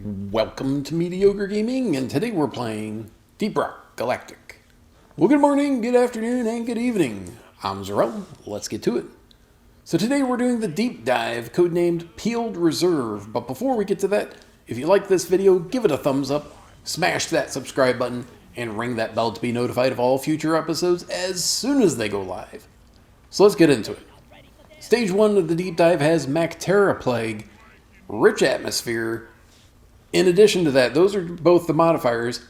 Welcome to Mediocre Gaming, and today we're playing Deep Rock Galactic. Well, good morning, good afternoon, and good evening. I'm Zarel. Let's get to it. So today we're doing the deep dive, codenamed Peeled Reserve. But before we get to that, if you like this video, give it a thumbs up, smash that subscribe button, and ring that bell to be notified of all future episodes as soon as they go live. So let's get into it. Stage 1 of the deep dive has Mactera Plague, rich atmosphere. In addition to that, those are both the modifiers.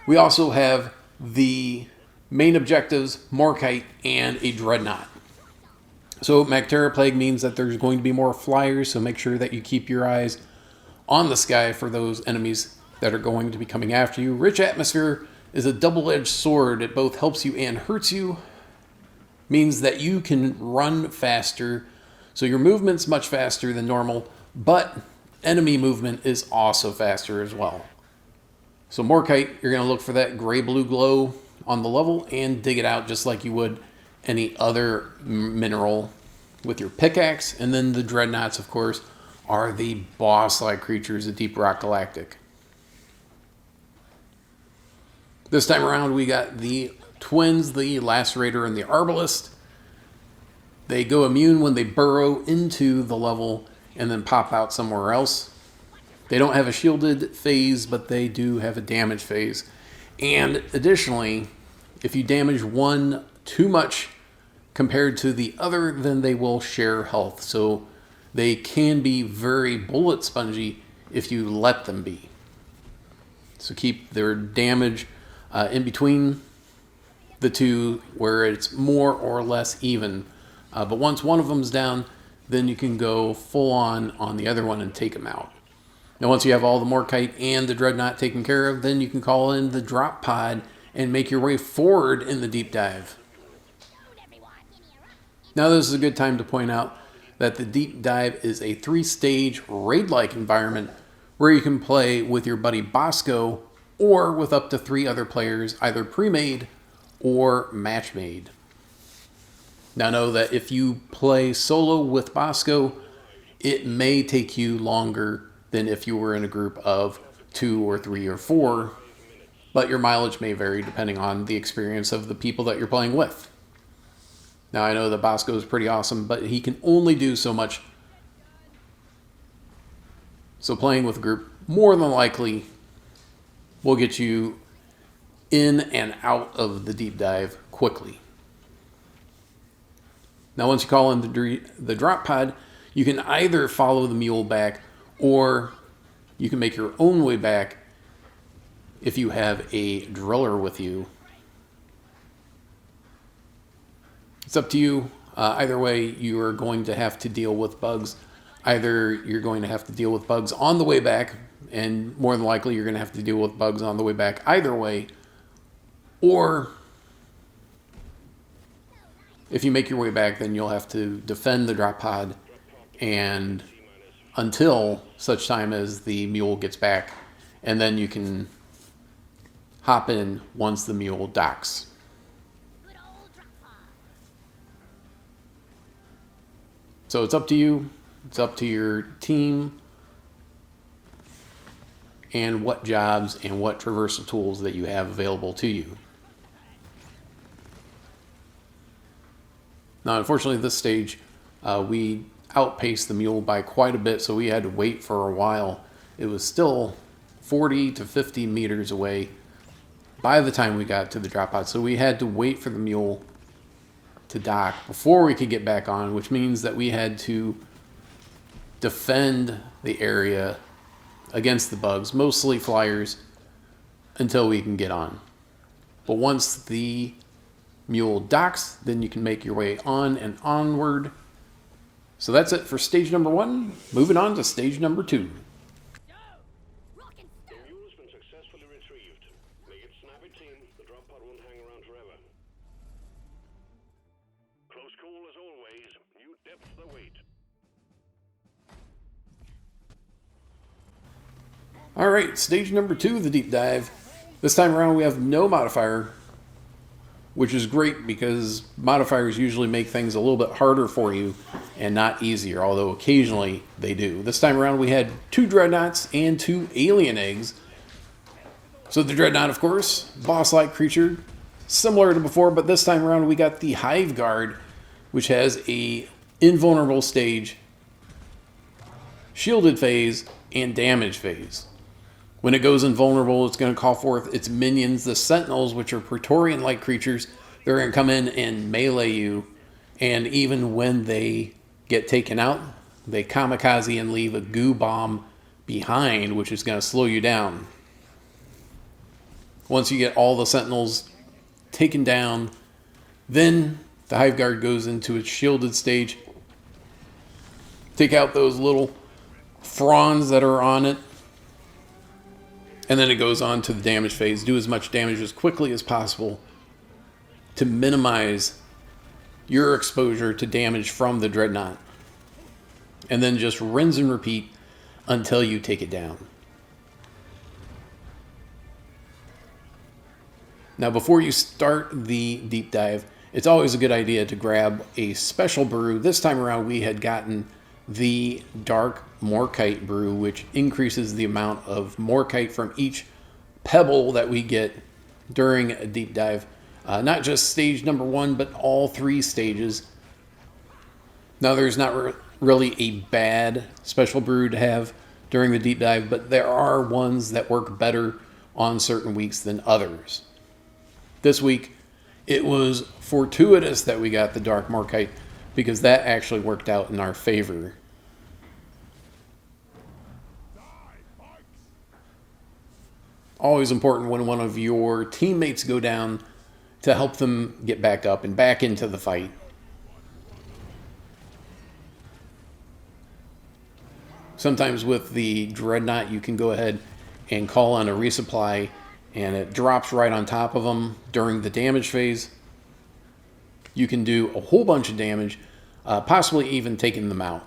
We also have the main objectives, Morkite, and a Dreadnought. So Mactera Plague means that there's going to be more flyers, so make sure that you keep your eyes on the sky for those enemies that are going to be coming after you. Rich Atmosphere is a double-edged sword. It both helps you and hurts you. Means that you can run faster, so your movement's much faster than normal, but enemy movement is also faster as well. So Morkite, you're going to look for that gray-blue glow on the level and dig it out just like you would any other mineral with your pickaxe. And then the Dreadnoughts, of course, are the boss-like creatures of Deep Rock Galactic. This time around, we got the twins, the Lacerator and the Arbalist. They go immune when they burrow into the level and then pop out somewhere else. They don't have a shielded phase, but they do have a damage phase. And additionally, if you damage one too much compared to the other, then they will share health. So they can be very bullet spongy if you let them be. So keep their damage in between the two where it's more or less even. But once one of them's down, then you can go full on the other one and take them out. Now once you have all the Morkite and the Dreadnought taken care of, then you can call in the drop pod and make your way forward in the deep dive. Now this is a good time to point out that the deep dive is a 3-stage raid-like environment where you can play with your buddy Bosco or with up to 3 other players, either pre-made or match-made. Now know that if you play solo with Bosco, it may take you longer than if you were in a group of 2 or 3 or 4, but your mileage may vary depending on the experience of the people that you're playing with. Now I know that Bosco is pretty awesome, but he can only do so much. So playing with a group more than likely will get you in and out of the deep dive quickly. Now once you call in the drop pod, you can either follow the mule back or you can make your own way back if you have a driller with you. It's up to you. Either way, you are going to have to deal with bugs. Either you're going to have to deal with bugs on the way back, and more than likely you're going to have to deal with bugs on the way back either way, or if you make your way back, then you'll have to defend the drop pod and until such time as the mule gets back, and then you can hop in once the mule docks. So it's up to you. It's up to your team and what jobs and what traversal tools that you have available to you. Now, unfortunately, this stage, we outpaced the mule by quite a bit, so we had to wait for a while. It was still 40 to 50 meters away by the time we got to the drop pod, so we had to wait for the mule to dock before we could get back on, which means that we had to defend the area against the bugs, mostly flyers, until we can get on. But once the mule docks, then you can make your way on and onward. So that's it for stage number 1. Moving on to stage number 2. The mule's been successfully retrieved. Make it snappy, team. The drop pod won't hang around forever. Close call as always. New depth the weight. Alright, stage number 2 of the deep dive. This time around we have no modifier. which is great because modifiers usually make things a little bit harder for you and not easier, although occasionally they do. This time around we had 2 dreadnoughts and 2 alien eggs. So the dreadnought, of course, boss-like creature, similar to before, but this time around we got the Hive Guard, which has a invulnerable stage, shielded phase, and damage phase. When it goes invulnerable, it's going to call forth its minions, the Sentinels, which are Praetorian-like creatures. They're going to come in and melee you, and even when they get taken out, they kamikaze and leave a goo bomb behind, which is going to slow you down. Once you get all the Sentinels taken down, then the Hive Guard goes into its shielded stage. Take out those little fronds that are on it. And then it goes on to the damage phase. Do as much damage as quickly as possible to minimize your exposure to damage from the dreadnought. And then just rinse and repeat until you take it down. Now, before you start the deep dive, it's always a good idea to grab a special brew. This time around, we had gotten the Dark Morkite brew, which increases the amount of Morkite from each pebble that we get during a deep dive. Not just stage number 1, but all 3 stages. Now, there's not really a bad special brew to have during the deep dive, but there are ones that work better on certain weeks than others. This week, it was fortuitous that we got the Dark Morkite because that actually worked out in our favor. Always important when one of your teammates go down to help them get back up and back into the fight. Sometimes with the Dreadnought, you can go ahead and call on a resupply, and it drops right on top of them during the damage phase. You can do a whole bunch of damage, possibly even taking them out.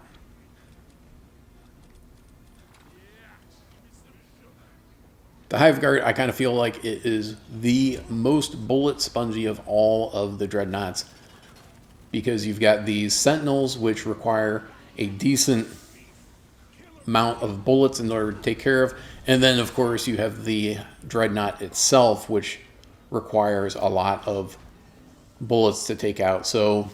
The Hive Guard, I kind of feel like it is the most bullet spongy of all of the Dreadnoughts, because you've got these Sentinels, which require a decent amount of bullets in order to take care of. And then, of course, you have the Dreadnought itself, which requires a lot of bullets to take out. So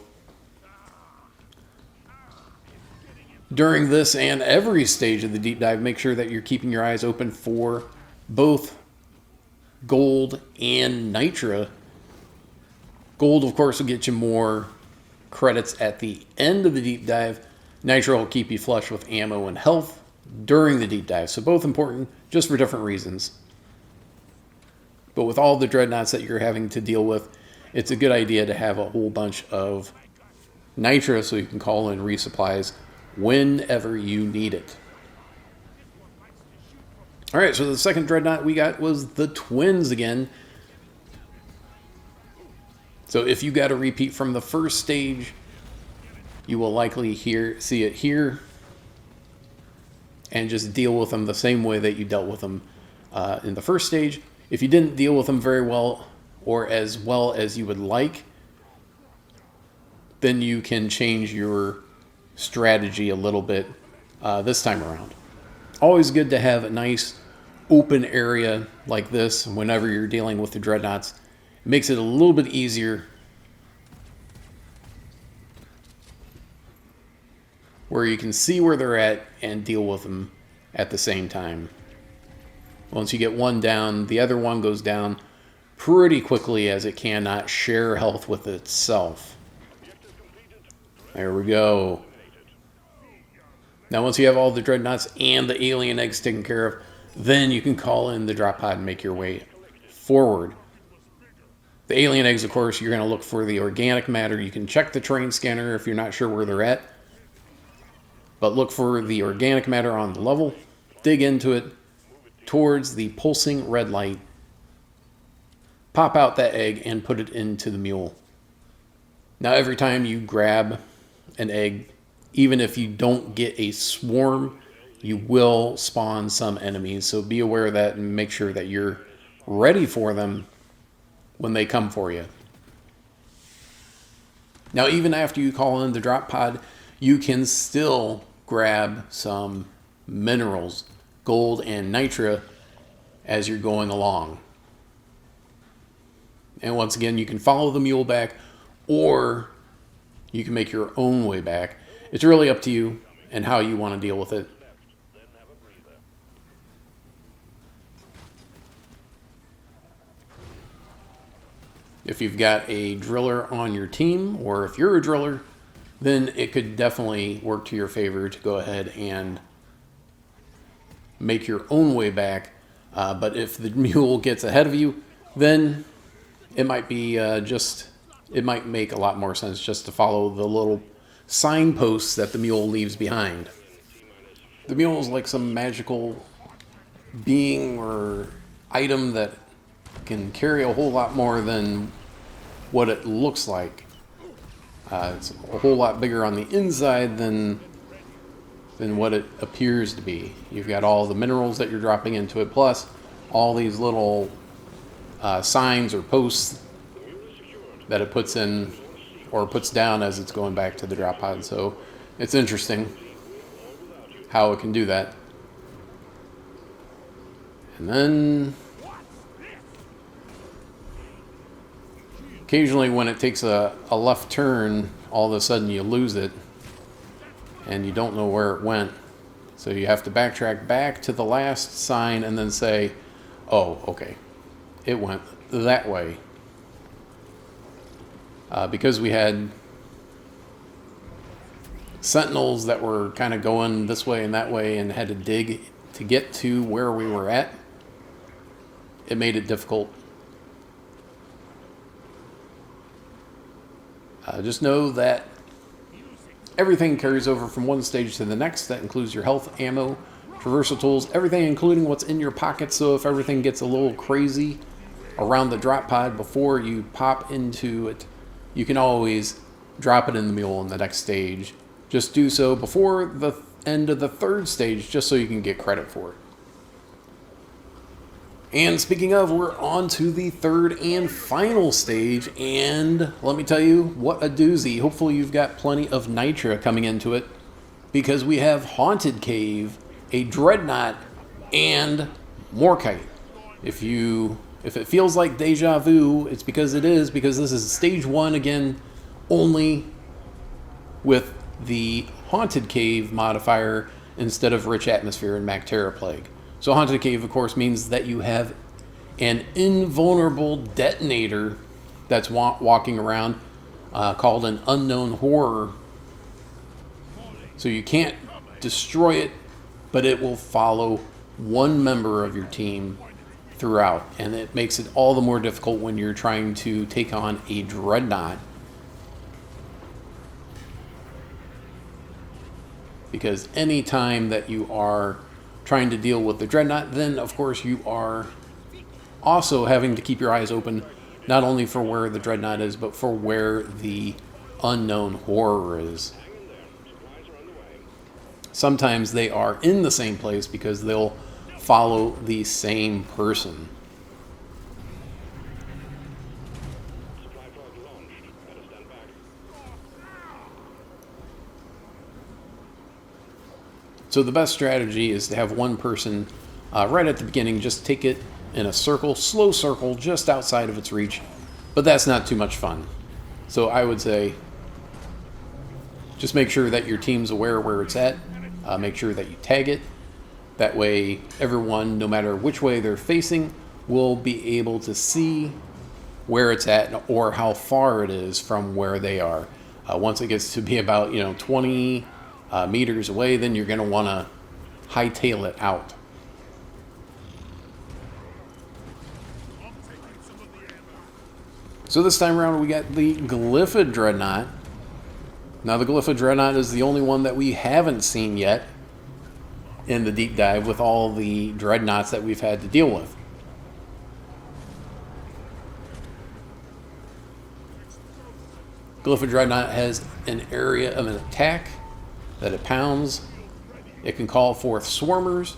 during this and every stage of the deep dive, make sure that you're keeping your eyes open for both gold and nitra. Gold, of course, will get you more credits at the end of the deep dive. Nitra will keep you flush with ammo and health during the deep dive. So both important, just for different reasons. But with all the dreadnoughts that you're having to deal with, it's a good idea to have a whole bunch of nitra so you can call in resupplies whenever you need it. All right, so the second dreadnought we got was the twins again. So if you got a repeat from the first stage, you will likely see it here, and just deal with them the same way that you dealt with them in the first stage. If you didn't deal with them very well, or as well as you would like, then you can change your strategy a little bit this time around. Always good to have a nice open area like this whenever you're dealing with the dreadnoughts. It makes it a little bit easier, where you can see where they're at and deal with them at the same time. Once you get one down, the other one goes down pretty quickly, as it cannot share health with itself. There we go. Now once you have all the dreadnoughts and the alien eggs taken care of, then you can call in the drop pod and make your way forward. The alien eggs, of course, you're going to look for the organic matter. You can check the terrain scanner if you're not sure where they're at, but look for the organic matter on the level, dig into it towards the pulsing red light, pop out that egg and put it into the mule. Now every time you grab an egg, even if you don't get a swarm, you will spawn some enemies. So be aware of that and make sure that you're ready for them when they come for you. Now, even after you call in the drop pod, you can still grab some minerals, gold and nitra, as you're going along. And once again, you can follow the mule back, or you can make your own way back. It's really up to you and how you want to deal with it. If you've got a driller on your team, or if you're a driller, then it could definitely work to your favor to go ahead and make your own way back. But if the mule gets ahead of you, then it might be it might make a lot more sense just to follow the little signposts that the mule leaves behind. The mule is like some magical being or item that can carry a whole lot more than what it looks like. It's a whole lot bigger on the inside than what it appears to be. You've got all the minerals that you're dropping into it, plus all these little signs or posts that it puts in or puts down as it's going back to the drop pod. So it's interesting how it can do that. And then occasionally when it takes a left turn, all of a sudden you lose it and you don't know where it went. So you have to backtrack back to the last sign and then say, oh, okay, it went that way. Because we had sentinels that were kind of going this way and that way and had to dig to get to where we were at, it made it difficult. Just know that everything carries over from one stage to the next. That includes your health, ammo, traversal tools, everything including what's in your pocket. So if everything gets a little crazy around the drop pod before you pop into it, you can always drop it in the mule in the next stage. Just do so before the end of the third stage, just so you can get credit for it. And speaking of, we're on to the third and final stage, and let me tell you, what a doozy. Hopefully you've got plenty of nitra coming into it, because we have Haunted Cave, a Dreadnought, and Morkite. If it feels like deja vu, it's because it is, because this is stage 1 again, only with the Haunted Cave modifier instead of Rich Atmosphere and Mactera Plague. So Haunted Cave, of course, means that you have an invulnerable detonator that's walking around called an Unknown Horror. So you can't destroy it, but it will follow one member of your team throughout. And it makes it all the more difficult when you're trying to take on a Dreadnought. Because any time that you are trying to deal with the Dreadnought, then of course you are also having to keep your eyes open, not only for where the Dreadnought is, but for where the Unknown Horror is. Sometimes they are in the same place because they'll follow the same person. So the best strategy is to have one person right at the beginning just take it in a circle, slow circle, just outside of its reach. But that's not too much fun. So I would say just make sure that your team's aware where it's at. Make sure that you tag it. That way everyone, no matter which way they're facing, will be able to see where it's at or how far it is from where they are. Once it gets to be about 20 meters away, then you're going to want to hightail it out. So this time around we got the Glyphid Dreadnought. Now the Glyphid Dreadnought is the only one that we haven't seen yet in the deep dive with all the Dreadnoughts that we've had to deal with. Glyphid Dreadnought has an area of an attack that it pounds. It can call forth swarmers,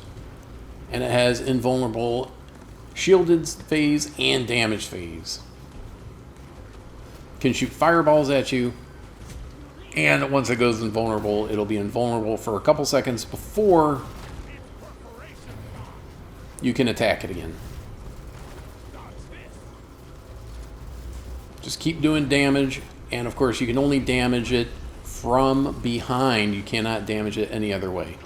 and it has invulnerable shielded phase and damage phase. Can shoot fireballs at you, And once it goes invulnerable, it'll be invulnerable for a couple seconds before you can attack it again. Just keep doing damage, and of course you can only damage it from behind. You cannot damage it any other way.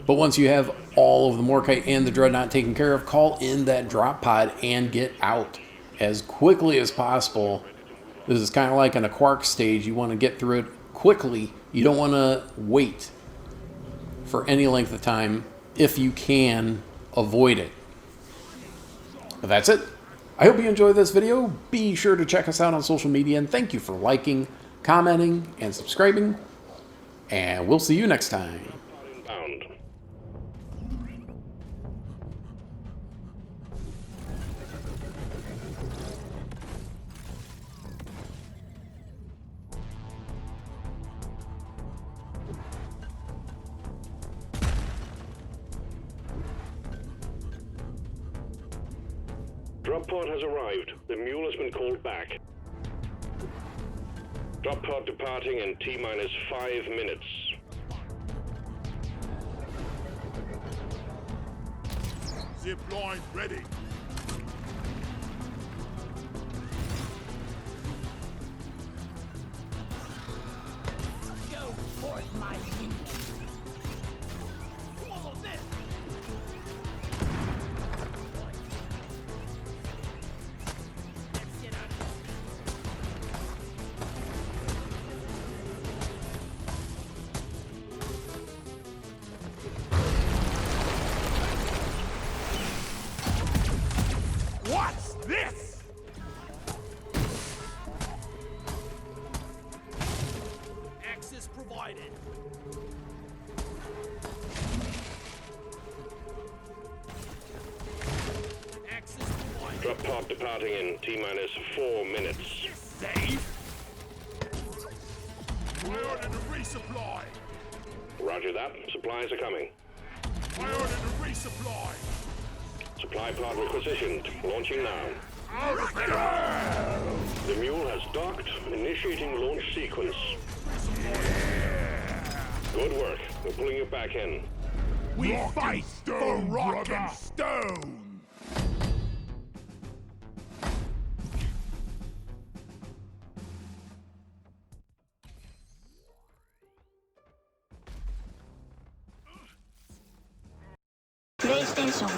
But once you have all of the Morkite and the Dreadnought taken care of, call in that drop pod and get out as quickly as possible. This is kind of like in a Quark stage. You want to get through it quickly. You don't want to wait for any length of time if you can avoid it. But that's it. I hope you enjoyed this video. Be sure to check us out on social media, and thank you for liking, commenting, and subscribing. And we'll see you next time. Inbound. Drop pod has arrived. The mule has been called back. Drop pod departing in T-minus 5 minutes. Zip line ready. Go forth, my minions. Follow this. Let's get out of here. What's this? Access provided. Access provided. Drop pod departing in T-minus 4 minutes. Safe? I ordered a resupply. Roger that. Supplies are coming. I ordered a resupply. Supply pod requisitioned. Launching now. Rocket! The mule has docked. Initiating launch sequence. Good work. We're pulling you back in. We fight for rock and stone. PlayStation